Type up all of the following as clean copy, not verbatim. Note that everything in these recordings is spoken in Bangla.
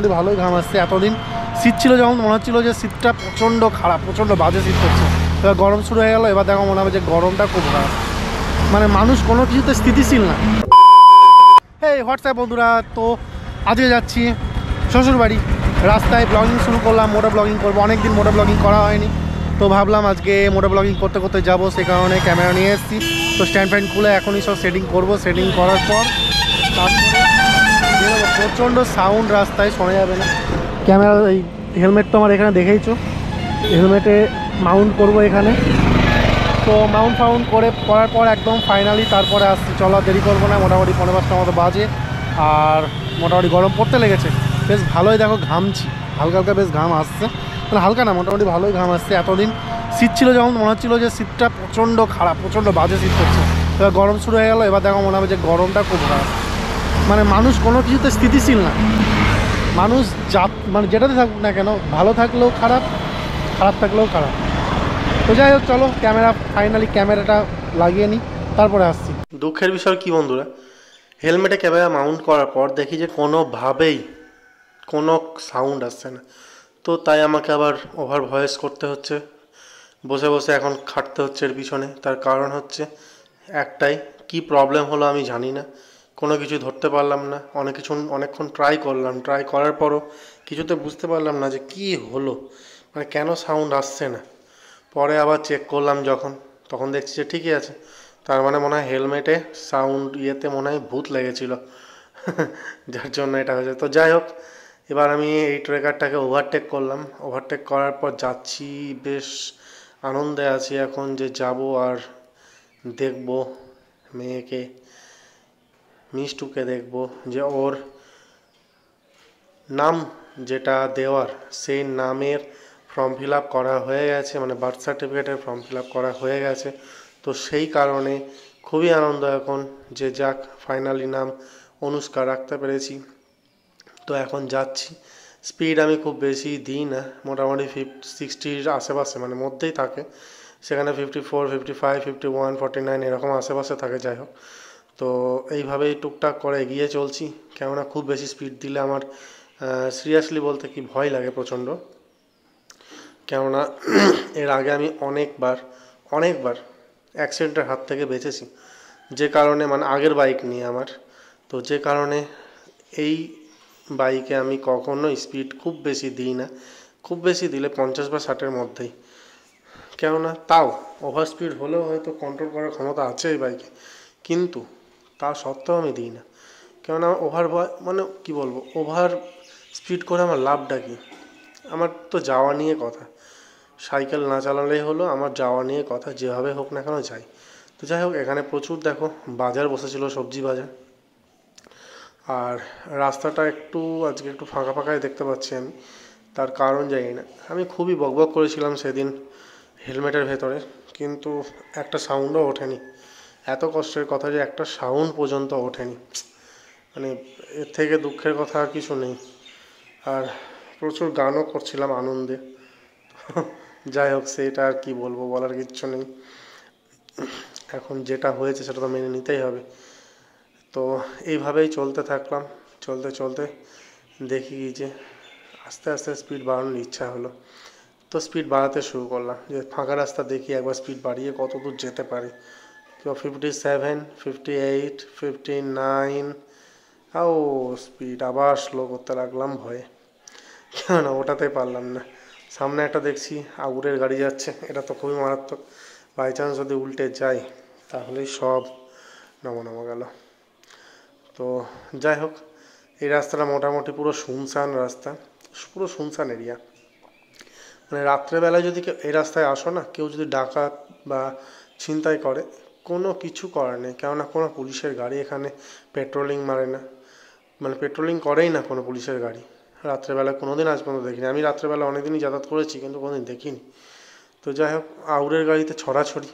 মোটামুটি ভালোই ঘাম আসছে। এতদিন শীত ছিল যখন মনে হচ্ছিলো যে শীতটা প্রচণ্ড খারাপ, প্রচণ্ড বাজে শীত করছে। এবার গরম শুরু হয়ে গেলো, এবার দেখো মনে হবে যে গরমটা খুব খারাপ, মানে মানুষ কোনো কিছুতে স্থিতিশীল না। এই হোয়াটসঅ্যাপ বন্ধুরা, তো আজকে যাচ্ছি শ্বশুরবাড়ি। রাস্তায় ব্লগিং শুরু করলাম, মোটো ব্লগিং করবো। অনেক দিন মোটো ব্লগিং করা হয়নি, তো ভাবলাম আজকে মোটো ব্লগিং করতে করতে যাবো, সে কারণে ক্যামেরা নিয়ে এসেছি। তো স্ট্যান্ড ফ্যান্ড খুলে এখনই সব সেটিং করবো। সেটিং করার পর তারপরে প্রচণ্ড সাউন্ড, রাস্তায় শোনা যাবে না। ক্যামেরা এই হেলমেট তো আমার এখানে দেখেইছো, হেলমেটে মাউন্ট করব এখানে। তো মাউন্ট করার পর একদম ফাইনালি তারপরে আসছি। চলো দেরি করবো না, মোটামুটি 5:45টার মতো বাজে। আর মোটামুটি গরম পড়তে লেগেছে, বেশ ভালোই দেখো ঘামছি, হালকা হালকা বেশ ঘাম আসছে, মানে হালকা না মোটামুটি ভালোই ঘাম আসছে। এতদিন শীত ছিল যখন মনে হচ্ছিলো যে শীতটা প্রচণ্ড খারাপ, প্রচণ্ড বাজে শীত করছে। এবার গরম শুরু হয়ে গেলো, এবার দেখো মনে হবে যে গরমটা খুব খারাপ, মানে মানুষ কোনো কিছুতে স্থিতিশীল না। মানুষ মানে যেটাতে থাকুক না কেন, ভালো থাকলেও খারাপ, খারাপ থাকলেও খারাপ। তো যাই হোক, চলো ফাইনালি ক্যামেরাটা লাগিয়ে নিই, তারপরে আসছি। দুঃখের বিষয় কি বন্ধুরা, হেলমেটে ক্যামেরা মাউন্ট করার পর দেখি যে কোনোভাবেই কোনো সাউন্ড আসছে না। তো তাই আমাকে আবার ওভার ভয়েস করতে হচ্ছে, বসে বসে এখন খাটতে হচ্ছে এর পিছনে। তার কারণ হচ্ছে একটাই, কি প্রবলেম হলো আমি জানি না, কোনো কিছু ধরতে পারলাম না। অনেকক্ষণ ট্রাই করলাম, ট্রাই করার পরও কিছুতে বুঝতে পারলাম না যে কি হলো, মানে কেন সাউন্ড আসছে না। পরে আবার চেক করলাম যখন, তখন দেখছি যে ঠিকই আছে। তার মানে মনে হয় হেলমেটে সাউন্ড মনে হয় ভূত লেগেছিল যার জন্য এটা হয়েছে। তো যাই হোক, এবার আমি এই ট্রেকারটাকে ওভারটেক করলাম। ওভারটেক করার পর যাচ্ছি, বেশ আনন্দে আছি এখন যে যাব আর দেখব মেয়েকে, মিষ্টুকে দেখব, যে ওর নাম যেটা দেওয়ার সেই নামের ফর্ম ফিল আপ করা হয়ে গেছে, মানে বার্থ সার্টিফিকেটের ফর্ম ফিল আপ করা হয়ে গেছে। তো সেই কারণে খুবই আনন্দ এখন, যে যাক ফাইনালি নাম অনুষ্কা রাখতে পেরেছি। তো এখন যাচ্ছি। স্পিড আমি খুব বেশি দিই না, মোটামুটি 60-র আশেপাশে মানে মধ্যেই থাকে। সেখানে 54, 55, 51, 49 এরকম আশেপাশে থাকে। যাই হোক, তো এইভাবেই টুকটাক করে এগিয়ে চলছি। কেননা খুব বেশি স্পিড দিলে আমার সিরিয়াসলি বলতে কি ভয় লাগে প্রচণ্ড। কেননা এর আগে আমি অনেকবার অ্যাক্সিডেন্টের হাত থেকে বেঁচেছি, যে কারণে মানে আগের বাইক নিয়ে আমার, তো যে কারণে এই বাইকে আমি কখনো স্পিড খুব বেশি দিই না। খুব বেশি দিলে 50 বা 60-এর মধ্যেই। কেননা তাও ওভার স্পিড হলেও হয়তো কন্ট্রোল করার ক্ষমতা আছে এই বাইকে, কিন্তু তা সত্ত্বেও আমি দিই না। কেননা মানে কি বলবো, ওভার স্পিড করে আমার লাভটা কি? আমার তো যাওয়া নিয়ে কথা, সাইকেল না চালালেই হলো, আমার যাওয়া নিয়ে কথা, যেভাবে হোক না কেন যাই। তো যাই হোক, এখানে প্রচুর দেখো বাজার বসেছিল, সবজি বাজার। আর রাস্তাটা আজকে একটু ফাঁকা ফাঁকাই দেখতে পাচ্ছি আমি, তার কারণ জানি না। আমি খুবই বকবক করেছিলাম সেদিন হেলমেটের ভেতরে, কিন্তু একটা সাউন্ডও ওঠেনি। এত কষ্টের কথা যে একটা সাউন্ড পর্যন্ত ওঠেনি, মানে এর থেকে দুঃখের কথা আর কিছু নেই। আর প্রচুর গানও করছিলাম আনন্দে। যাই হোক, সেটা আর কি বলবো, বলার কিচ্ছু নেই। এখন যেটা হয়েছে সেটা তো মেনে নিতেই হবে। তো এইভাবেই চলতে থাকলাম, চলতে চলতে দেখি যে আস্তে আস্তে স্পিড বাড়ানোর ইচ্ছা হলো। তো স্পিড বাড়াতে শুরু করলাম, যে ফাঁকা রাস্তা দেখি একবার স্পিড বাড়িয়ে কত দূর যেতে পারি। কেউ 57, 58, 59, ও স্পিড আবার স্লো করতে লাগলাম ভয়ে। কেন ওটাতে পারলাম না। সামনে একটা দেখছি আগুরের গাড়ি যাচ্ছে, এটা তো খুবই মারাত্মক। বাই চান্স যদি উল্টে যায় তাহলেই সব নমো গেল। তো যাই হোক, এই রাস্তাটা মোটামুটি পুরো শুনশান রাস্তা, পুরো শুনশান এরিয়া। মানে রাত্রেবেলায় যদি এই রাস্তায় আসো না, কেউ যদি ডাকাত বা ছিনতাই করে, কোনো কিছু করার নেই। কেননা কোনো পুলিশের গাড়ি এখানে পেট্রোলিং মারে না, মানে পেট্রোলিং করেই না কোনো পুলিশের গাড়ি রাত্রেবেলা। কোনো দিন আজ পর্যন্ত দেখিনি। আমি রাত্রেবেলা অনেকদিনই যাতায়াত করেছি, কিন্তু কোনো দিন দেখিনি। তো যাই হোক, আউরের গাড়িতে ছড়াছড়ি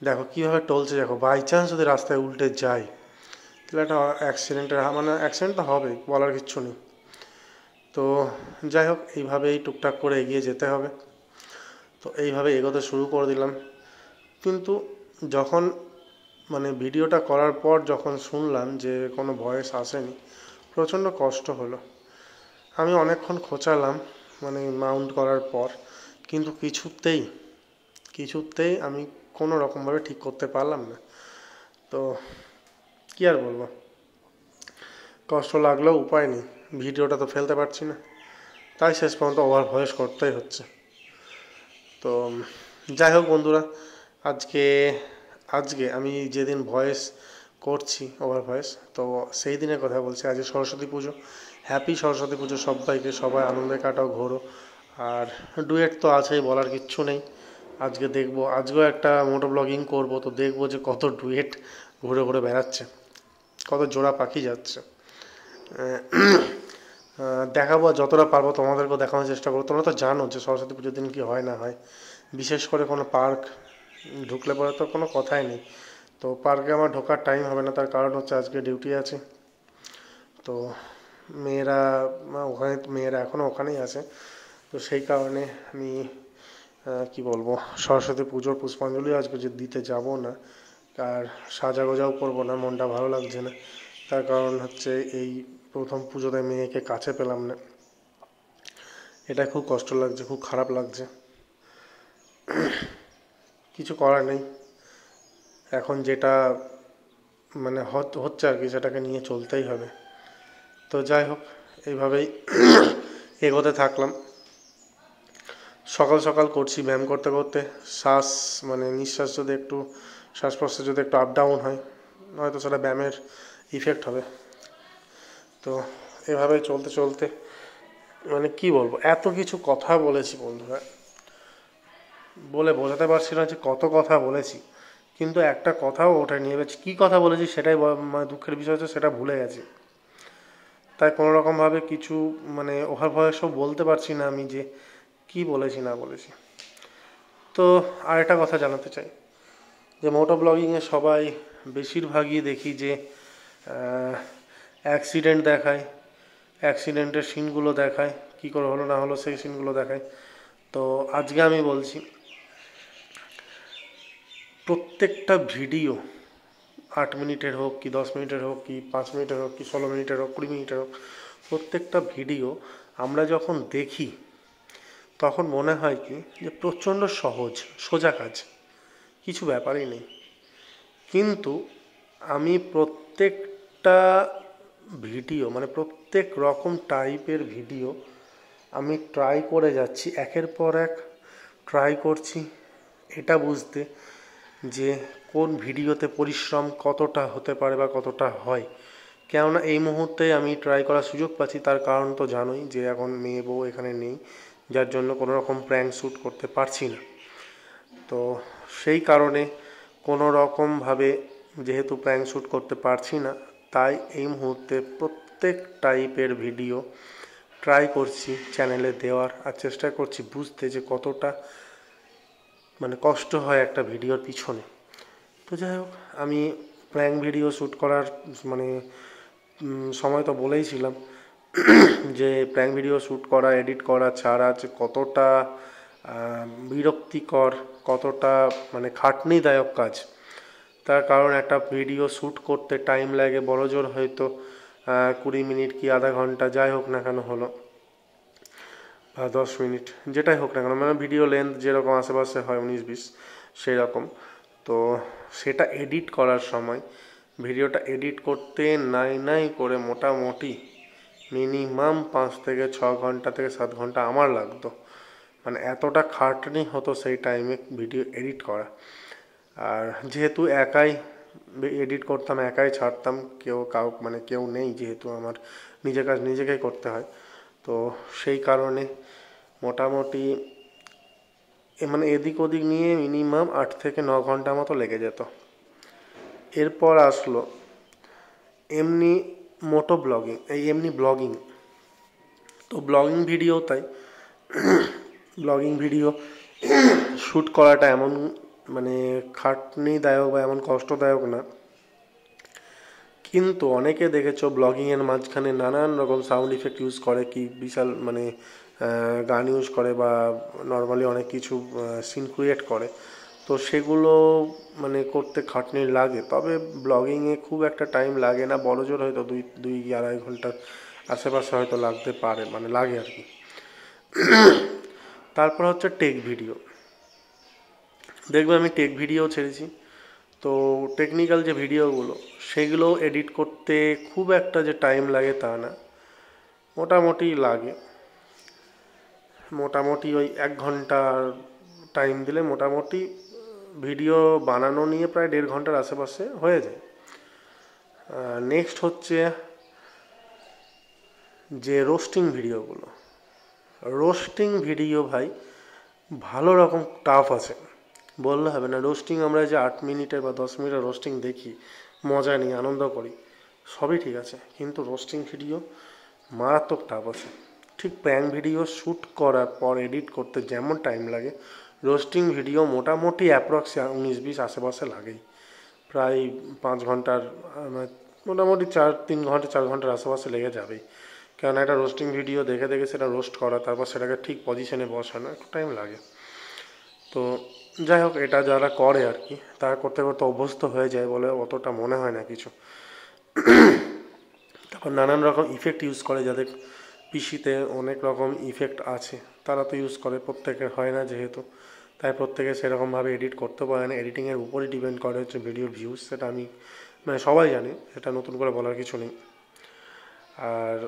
দেখো কীভাবে টলছে। দেখো বাই চান্স যদি রাস্তায় উল্টে যায় তাহলে একটা অ্যাক্সিডেন্ট তো হবেই, বলার কিচ্ছু নেই। তো যাই হোক, এইভাবেই টুকটাক করে এগিয়ে যেতে হবে। তো এইভাবে এগোতে শুরু করে দিলাম। কিন্তু যখন মানে ভিডিওটা করার পর যখন শুনলাম যে কোনো ভয়েস আসেনি, প্রচণ্ড কষ্ট হলো। আমি অনেকক্ষণ খোঁচালাম মানে মাউন্ট করার পর, কিন্তু কিছুতেই আমি কোনো রকমভাবে ঠিক করতে পারলাম না। তো কী আর বলবো, কষ্ট লাগলেও উপায় নেই, ভিডিওটা তো ফেলতে পারছি না, তাই শেষ পর্যন্ত ওভার ভয়েস করতেই হচ্ছে। তো যাই হোক বন্ধুরা, আজকে আজকে আমি যেদিন ভয়েস করছি ওভার ভয়েস, তো সেই দিনের কথা বলছি। আজকে সরস্বতী পুজো, হ্যাপি সরস্বতী পুজো সবাইকে, সবাই আনন্দে কাটাও, ঘোরো। আর ডুয়েট তো আছেই, বলার কিচ্ছু নেই। আজকে দেখবো, আজকেও একটা মোটো ব্লগিং করবো, তো দেখবো যে কত ডুয়েট ঘুরে ঘুরে বেড়াচ্ছে, কত জোড়া পাখি যাচ্ছে। দেখাবো যতটা পারবো, তোমাদেরকেও দেখানোর চেষ্টা করবো। তোমরা তো জানো যে সরস্বতী পুজোর দিন কী হয় না হয়, বিশেষ করে কোনো পার্ক ঢুকলে পরে তো কোনো কথাই নেই। তো পার্কে আমার ঢোকার টাইম হবে না, তার কারণ হচ্ছে আজকে ডিউটি আছে। তো মেয়েরা ওখানে, মেয়েরা এখনও ওখানেই আছে। তো সেই কারণে আমি কি বলবো, সরস্বতী পুজোর পুষ্পাঞ্জলি আজকে যে দিতে যাব না, আর সাজাগোজাও করবো না, মনটা ভালো লাগছে না। তার কারণ হচ্ছে এই প্রথম পুজোতে মেয়েকে কাছে পেলাম না, এটা খুব কষ্ট লাগছে, খুব খারাপ লাগছে। কিছু করার নেই, এখন যেটা মানে হচ্ছে আর কি, সেটাকে নিয়ে চলতেই হবে। তো যাই হোক, এইভাবেই এগোতে থাকলাম। সকাল সকাল করছি ব্যায়াম করতে করতে, নিঃশ্বাস যদি একটু, শ্বাস প্রশ্বাস যদি একটু আপ ডাউন হয়, হয়তো সেটা ব্যায়ামের ইফেক্ট হবে। তো এভাবে চলতে চলতে মানে কি বলবো, এত কিছু কথা বলেছি বন্ধুরা, বলে বোঝাতে পারছি না যে কত কথা বলেছি, কিন্তু একটা কথাও ওঠে নিয়ে গেছি। কী কথা বলেছি সেটাই মানে দুঃখের বিষয় হচ্ছে, সেটা ভুলে গেছি। তাই কোনোরকমভাবে কিছু মানে ওভার ভয়েসও বলতে পারছি না আমি যে কি বলেছি না বলেছি। তো আরেকটা কথা জানাতে চাই যে মোটো ব্লগিংয়ে সবাই বেশিরভাগই দেখি যে অ্যাক্সিডেন্ট দেখায়, অ্যাক্সিডেন্টের সিনগুলো দেখায়, কী করে হলো না হলো সেই সিনগুলো দেখায়। তো আজকে আমি বলছি, প্রত্যেকটা ভিডিও 8 মিনিটের হোক কি 10 মিনিটের হোক কি 5 মিনিটের হোক কি 16 মিনিটের হোক 20 মিনিটের হোক, প্রত্যেকটা ভিডিও আমরা যখন দেখি তখন মনে হয় কি যে প্রচণ্ড সোজা কাজ, কিছু ব্যাপারই নেই। কিন্তু আমি প্রত্যেকটা ভিডিও মানে প্রত্যেক রকম টাইপের ভিডিও আমি ট্রাই করে যাচ্ছি, একের পর এক ট্রাই করছি এটা বুঝতে যে কোন ভিডিওতে পরিশ্রম কতটা হতে পারে বা কতটা হয়। কেননা এই মুহূর্তে আমি ট্রাই করার সুযোগ পাচ্ছি, তার কারণ তো জানোই যে এখন মেয়ে বউ এখানে নেই, যার জন্য কোনো রকম প্র্যাঙ্ক শ্যুট করতে পারছি না। তো সেই কারণে কোনো রকমভাবে যেহেতু প্র্যাঙ্ক শ্যুট করতে পারছি না, তাই এই মুহূর্তে প্রত্যেক টাইপের ভিডিও ট্রাই করছি চ্যানেলে দেওয়ার, আর চেষ্টা করছি বুঝতে যে কতটা মানে কষ্ট হয় একটা ভিডিওর পিছনে। তো যাই হোক, আমি প্র্যাঙ্ক ভিডিও শ্যুট করার মানে সময় তো বলেইছিলাম যে প্র্যাঙ্ক ভিডিও শ্যুট করা, এডিট করা ছাড়া যে কতটা বিরক্তিকর, কতটা মানে খাটনিদায়ক কাজ। তার কারণ একটা ভিডিও শ্যুট করতে টাইম লাগে বড়জোর হয়তো 20 মিনিট কি আধা ঘন্টা, যাই হোক না কেন হলো, বা 10 মিনিট, যেটাই হোক না কেন, মানে ভিডিও লেন্থ যেরকম আশেপাশে হয় 19-20 সেই রকম। তো সেটা এডিট করার সময়, ভিডিওটা এডিট করতে নাই করে মোটামুটি মিনিমাম 5 থেকে 6 ঘন্টা থেকে 7 ঘন্টা আমার লাগতো। মানে এতটা খাটনি হতো সেই টাইমে ভিডিও এডিট করা। আর যেহেতু একাই এডিট করতাম, একাই ছাড়তাম, কেউ নেই, যেহেতু আমার নিজের কাজ নিজেকেই করতে হয়, তো সেই কারণে মোটামুটি মানে এদিক ওদিক নিয়ে মিনিমাম 8 থেকে 9 ঘন্টা মতো লেগে যেত। এরপর আসলো এমনি মোটো ব্লগিং, এমনি ব্লগিং। তো ব্লগিং ভিডিও তাই ব্লগিং ভিডিও শ্যুট করাটা এমন মানে খাটনিদায়ক বা এমন কষ্টদায়ক না, কিন্তু অনেকে দেখেছো ব্লগিংয়ের মাঝখানে নানান রকম সাউন্ড ইফেক্ট ইউজ করে, কি বিশাল মানে গান ইউজ করে বা নর্মালি অনেক কিছু সিন ক্রিয়েট করে। তো সেগুলো মানে করতে খাটনি লাগে, তবে ব্লগিংয়ে খুব একটা টাইম লাগে না, বড়জোর হয়তো 2-2.5 ঘন্টা আশেপাশে হয়তো লাগতে পারে, মানে লাগে আর কি। তারপর হচ্ছে টেক ভিডিও। দেখবে আমি টেক ভিডিও ছেড়েছি, তো টেকনিক্যাল যে ভিডিওগুলো সেগুলো এডিট করতে খুব একটা যে টাইম লাগে তা না, মোটামুটি লাগে। মোটামুটি ওই 1 ঘন্টা টাইম দিলে মোটামুটি ভিডিও বানানো নিয়ে প্রায় 1.5 ঘন্টার আশেপাশে হয়ে যায়। নেক্সট হচ্ছে যে রোস্টিং ভিডিওগুলো। রোস্টিং ভিডিও ভাই ভালো রকম টাফ আছে, বললে হবে না। রোস্টিং আমরা যে 8 মিনিটের বা 10 মিনিটের রোস্টিং দেখি, মজা নিই, আনন্দ করি, সবই ঠিক আছে, কিন্তু রোস্টিং ভিডিও মারাত্মক টাফ আছে। ঠিক প্র্যাঙ্ক ভিডিও শ্যুট করার পর এডিট করতে যেমন টাইম লাগে, রোস্টিং ভিডিও মোটামুটি অ্যাপ্রক্স 19-20 আশেপাশে লাগেই। প্রায় 5 ঘন্টার মোটামুটি 3 ঘন্টা 4 ঘন্টার আশেপাশে লেগে যাবেই। কারণ একটা রোস্টিং ভিডিও দেখে দেখে সেটা রোস্ট করা, তারপর সেটাকে ঠিক পজিশনে বসানো একটু টাইম লাগে। তো যাই হোক, এটা যারা করে আর কি, তারা করতে করতে অভ্যস্ত হয়ে যায় বলে অতটা মনে হয় না কিছু। তারপর নানান রকম ইফেক্ট ইউজ করে, যাদের পিসিতে অনেক রকম ইফেক্ট আছে তারা তো ইউজ করে, প্রত্যেকের হয় না যেহেতু, তাই প্রত্যেকে সেরকমভাবে এডিট করতে পারে না। এডিটিংয়ের উপরই ডিপেন্ড করে হচ্ছে ভিডিওর ভিউজ, সেটা আমি মানে সবাই জানে, এটা নতুন করে বলার কিছু নেই। আর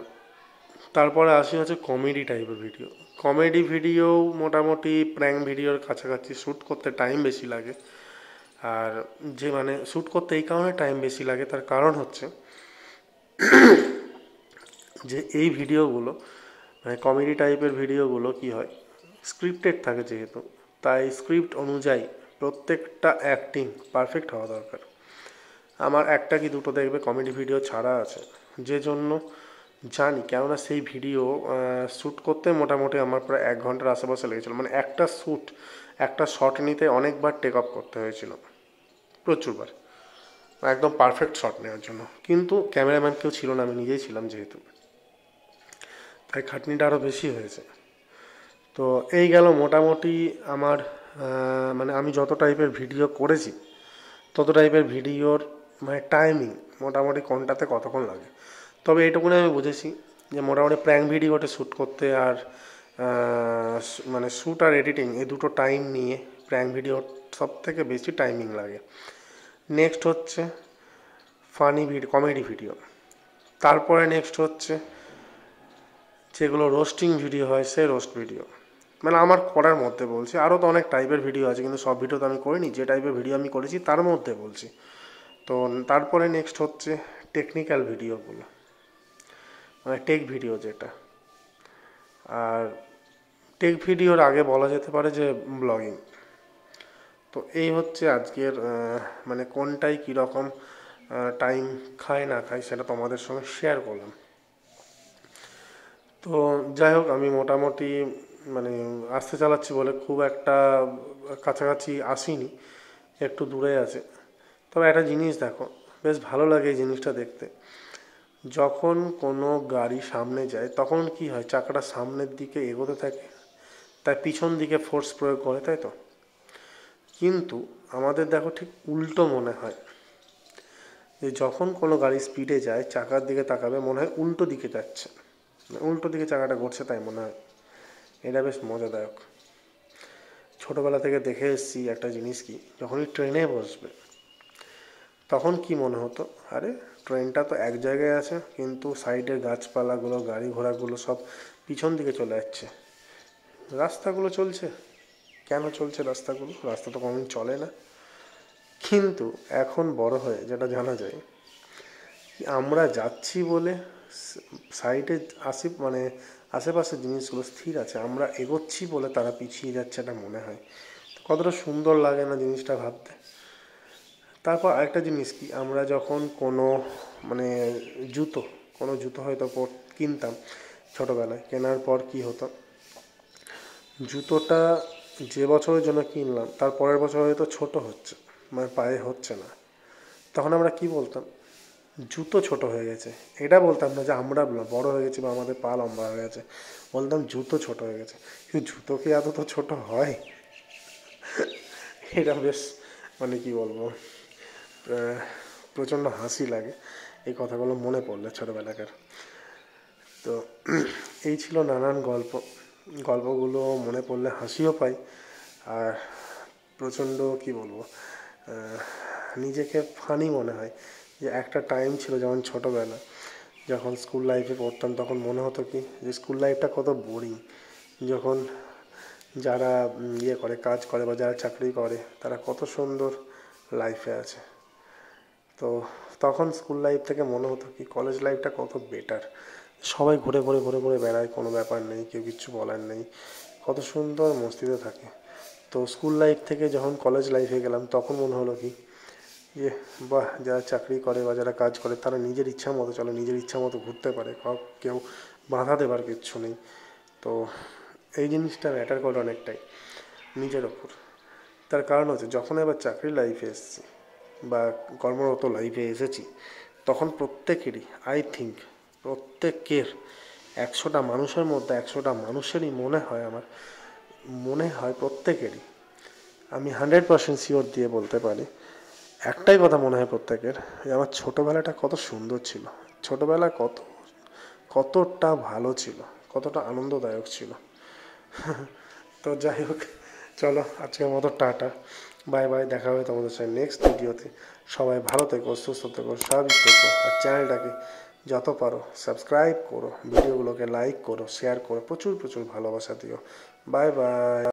তারপরে আসি হচ্ছে কমেডি টাইপের ভিডিও। কমেডি ভিডিও মোটামুটি প্র্যাঙ্ক ভিডিওর কাছাকাছি, শ্যুট করতে টাইম বেশি লাগে। আর যে মানে শ্যুট করতে এই কারণে টাইম বেশি লাগে, তার কারণ হচ্ছে যে এই ভিডিওগুলো মানে কমেডি টাইপের ভিডিওগুলো কি হয়, স্ক্রিপ্টেড থাকে যেহেতু, তাই স্ক্রিপ্ট অনুযায়ী প্রত্যেকটা অ্যাক্টিং পারফেক্ট হওয়া দরকার। আমার একটা কি দুটো দেখবে কমেডি ভিডিও ছাড়া আছে, যে জন্য জানি, কেননা সেই ভিডিও শ্যুট করতে মোটামুটি আমার প্রায় 1 ঘন্টার আশেপাশে লেগেছিলো। মানে একটা শট নিতে অনেকবার টেক অফ করতে হয়েছিল, প্রচুরবার, একদম পারফেক্ট শট নেওয়ার জন্য। কিন্তু ক্যামেরাম্যান কেউ ছিল না, আমি নিজেই ছিলাম যেহেতু, তাই খাটনিটা আরও বেশি হয়েছে। তো এই গেল মোটামুটি আমার মানে আমি যত টাইপের ভিডিও করেছি তত টাইপের ভিডিওর মানে টাইমিং, মোটামুটি কোনটাতে কতক্ষণ লাগে। তবে এইটুকুনি আমি বুঝেছি যে মোটামুটি প্র্যাঙ্ক ভিডিওটা শ্যুট করতে আর মানে শ্যুট আর এডিটিং এই দুটো টাইম নিয়ে প্র্যাঙ্ক ভিডিওর সব থেকে বেশি টাইমিং লাগে। নেক্সট হচ্ছে ফানি ভিডিও, কমেডি ভিডিও। তারপরে নেক্সট হচ্ছে যেগুলো রোস্টিং ভিডিও হয়, সে রোস্ট ভিডিও। মানে আমার করার মধ্যে বলছি, আরও তো অনেক টাইপের ভিডিও আছে, কিন্তু সব ভিডিও তো আমি করিনি, যে টাইপের ভিডিও আমি করেছি তার মধ্যে বলছি। তো তারপরে নেক্সট হচ্ছে টেকনিক্যাল ভিডিওগুলো, মানে টেক ভিডিও যেটা। আর টেক ভিডিওর আগে বলা যেতে পারে যে ব্লগিং। তো এই হচ্ছে আজকের মানে কোনটাই কীরকম টাইম খায় না খায় সেটা তোমাদের সঙ্গে শেয়ার করলাম। তো যাই হোক, আমি মোটামুটি মানে আসতে চালাচ্ছি বলে খুব একটা কাছাকাছি আসিনি, একটু দূরে আছে। তবে একটা জিনিস দেখো, বেশ ভালো লাগে এই জিনিসটা দেখতে। যখন কোনো গাড়ি সামনে যায় তখন কি হয়, চাকাটা সামনের দিকে এগোতে থাকে, তাই পিছন দিকে ফোর্স প্রয়োগ করে, তাই তো। কিন্তু আমাদের দেখো ঠিক উল্টো মনে হয়, যে যখন কোনো গাড়ি স্পিডে যায় চাকার দিকে তাকাবে মনে হয় উল্টো দিকে যাচ্ছে, উল্টো দিকে চাকাটা ঘুরছে তাই মনে হয়। এটা বেশ মজাদায়ক। ছোটোবেলা থেকে দেখে এসেছি একটা জিনিস, কি যখনই ট্রেনে বসবে তখন কি মনে হতো, আরে ট্রেনটা তো এক জায়গায় আছে, কিন্তু সাইডের গাছপালাগুলো গাড়ি ঘোড়াগুলো সব পিছন দিকে চলে যাচ্ছে, রাস্তাগুলো চলছে, কেন চলছে রাস্তাগুলো, রাস্তা তো কোনোদিন চলে না। কিন্তু এখন বড় হয়ে যেটা জানা যায়, আমরা যাচ্ছি বলে সাইডে মানে আশেপাশের জিনিসগুলো স্থির আছে, আমরা এগোচ্ছি বলে তারা পিছিয়ে যাচ্ছে, এটা মনে হয়। কতটা সুন্দর লাগে না জিনিসটা ভাবতে। তারপর আরেকটা জিনিস কি, আমরা যখন কোনো মানে কোনো জুতো হয়তো কিনতাম ছোটোবেলায়, কেনার পর কি হতো, জুতোটা যে বছরের জন্য কিনলাম তার পরের বছর হয়তো ছোট হচ্ছে, মানে পায়ে হচ্ছে না, তখন আমরা কি বলতাম, জুতো ছোট হয়ে গেছে। এটা বলতাম না যে আমরা বড় হয়ে গেছি বা আমাদের পা লম্বা হয়ে গেছে, বলতাম জুতো ছোট হয়ে গেছে। কিন্তু জুতো কি এত তো ছোট হয়? এটা বেশ মানে কি বলবো, প্রচণ্ড হাসি লাগে এই কথাগুলো মনে পড়লে ছোটোবেলাকার। তো এই ছিল নানান গল্পগুলো মনে পড়লে হাসিও পাই, আর প্রচণ্ড কি বলবো, নিজেকে ফানি মনে হয় যে একটা টাইম ছিল যেমন ছোটোবেলা যখন স্কুল লাইফে পড়তাম তখন মনে হতো কি যে স্কুল লাইফটা কত বোরিং। যখন যারা ইয়ে করে, কাজ করে বা যারা চাকরি করে তারা কত সুন্দর লাইফে আছে। তো তখন স্কুল লাইফ থেকে মনে হতো কি কলেজ লাইফটা কত বেটার, সবাই ঘুরে ঘুরে ঘুরে ঘুরে বেড়ায়, কোনো ব্যাপার নেই, কেউ কিচ্ছু বলার নেই, কত সুন্দর মস্তিতে থাকে। তো স্কুল লাইফ থেকে যখন কলেজ লাইফে গেলাম তখন মনে হলো কি যে বাহ, যারা চাকরি করে বা যারা কাজ করে তারা নিজের ইচ্ছা মতো চলে, নিজের ইচ্ছা মতো ঘুরতে পারে, কেউ বাধা দেবার কিচ্ছু নেই। তো এই জিনিসটা ম্যাটার করে অনেকটাই নিজের ওপর। তার কারণ হচ্ছে যখন এবার চাকরি লাইফে এসেছি বা কর্মরত লাইফে এসেছি তখন প্রত্যেকেরই, আই থিঙ্ক প্রত্যেকের 100টা মানুষের মধ্যে 100টা মানুষেরই আমার মনে হয় প্রত্যেকেরই, আমি 100% শিওর দিয়ে বলতে পারি, একটাই কথা মনে হয় প্রত্যেকের, যে আমার ছোটোবেলাটা কত সুন্দর ছিল, ছোটোবেলা কতটা ভালো ছিল, কতটা আনন্দদায়ক ছিল। তো যাই হোক, চলো আজকের মতো টাটা, বাই বাই, দেখা হবে তোমাদের সাথে নেক্সট ভিডিওতে। সবাই ভালো থেকো, সুস্থ থেকো, স্বাভাবিক থেকো, আর চ্যানেলটাকে যত পারো সাবস্ক্রাইব করো, ভিডিওগুলোকে লাইক করো, শেয়ার করো, প্রচুর প্রচুর ভালোবাসা দিও। Bye bye.